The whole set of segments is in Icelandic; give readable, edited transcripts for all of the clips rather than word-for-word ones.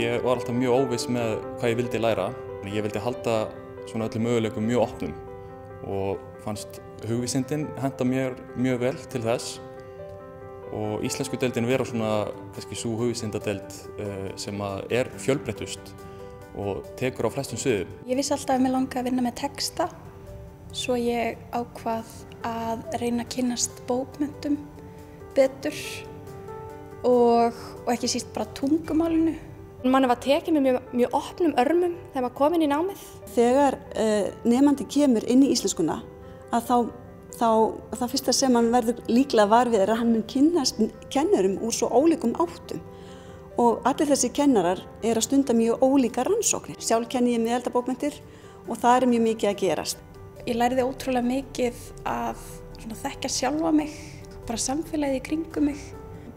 Ég var alltaf mjög óviss með hvað ég vildi læra. Ég vildi halda svona öllum möguleikum mjög opnum og fannst hugvísindin henta mér mjög vel til þess. Og íslenskudeildin vera svona kannski sú hugvísindadeild sem er fjölbreyttust og tekur á flestum sviðum. Ég vissi alltaf að mig langaði að vinna með texta, svo ég ákvað að reyna að kynnast bókmenntum betur og ekki síst bara tungumálinu. Manni var tekið með mjög opnum örmum þegar maður kom inn í námið. Þegar nemandi kemur inn í íslenskuna að það fyrsta sem hann verður líklega var við er að hann mun kynnast kennurum úr svo ólíkum áttum. Og allir þessi kennarar að stunda mjög ólíka rannsóknir. Sjálf kenni ég miðaldabókmenntir og það er mjög mikið að gerast. Ég læriði ótrúlega mikið að þekkja sjálfa mig, bara samfélagið í kringum mig.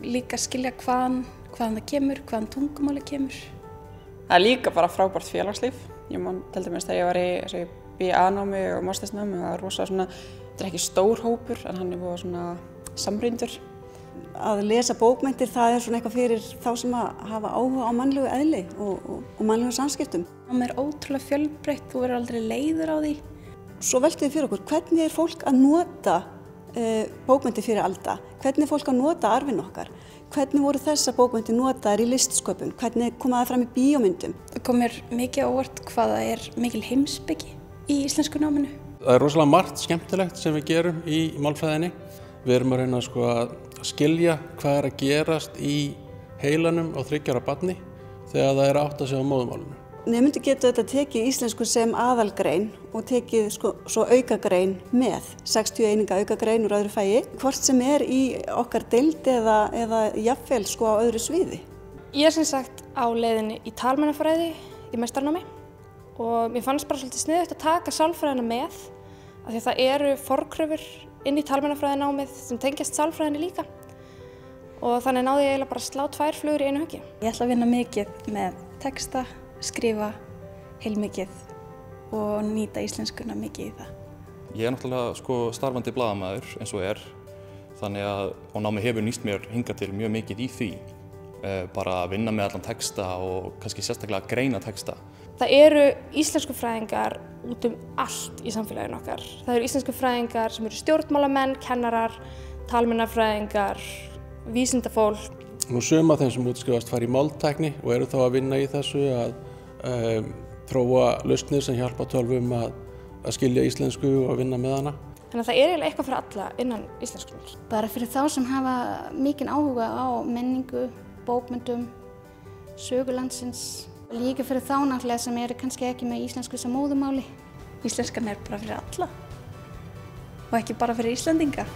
Líka skilja hvaðan það kemur, hvaðan tungumáli kemur. Það er líka bara frábært félagslíf. Ég man til dæmis þegar ég var í BA-námi og mastersnámi, það var rosa svona, þetta er ekki stór hópur en hann er búið svona samrýndur. Að lesa bókmenntir, það er svona eitthvað fyrir þá sem að hafa áhuga á mannlegu eðli og mannlegu samskiptum. Það er ótrúlega fjölbreytt, þú verður aldrei leiður á því. Svo veltum við fyrir okkur, hvernig er fólk að nota bókmenntir fyrir alda? Hvernig er fólk að nota arfinn okkar? Hvernig voru þessar bókmenntir notaðar í listsköpun? Hvernig koma það fram í bíómyndum? Það kom mér mikið á óvart hvað það er mikil heimspeki í íslensku náminu. Það er rosalega margt skemmtilegt sem við gerum í málfræðinni. Við erum að reyna að skilja hvað er að gerast í heilanum á 3 ára barni þegar það er að átta sig á móðurmálinu. Nemendur getur þetta tekið íslensku sem aðalgrein og tekið svo aukagrein með 60 eininga aukagrein úr öðru fagi, hvort sem er í okkar deild eða jafnvel á öðru sviði. Ég er sem sagt á leiðinni í talmeinafræði í meistaranámi og mér fannst bara svolítið sniðugt að taka sálfræðina með af því að það eru forkröfur inn í talmeinafræðinámið sem tengjast sálfræðinni líka og þannig náði ég eiginlega bara að slá 2 flugur í einu höggi. Ég ætla að vinna mikið með texta, skrifa heilmikið og nýta íslenskuna mikið í það. Ég er náttúrulega starfandi blaðamaður eins og þannig að námið hefur nýst mér hingað til mjög mikið í því. Bara að vinna með allan texta og kannski sérstaklega að greina texta. Það eru íslenskufræðingar út allt í samfélaginu okkar. Það eru íslenskufræðingar sem eru stjórnmálamenn, kennarar, talmeinafræðingar, vísindafólk. Nú sum af þeim sem útskrifast fara í máltækni og eru þá að vinna í þessu að þróa lausnir sem hjálpa tölvum að skilja íslensku og vinna með hana. Þannig að það er eiginlega eitthvað fyrir alla innan íslenskunnar. Bara fyrir þá sem hafa mikinn áhuga á menningu, bókmyndum, sögu landsins. Líka fyrir þá náttúrulega sem eru kannski ekki með íslensku sem móðurmáli. Íslenskan er bara fyrir alla og ekki bara fyrir Íslendinga.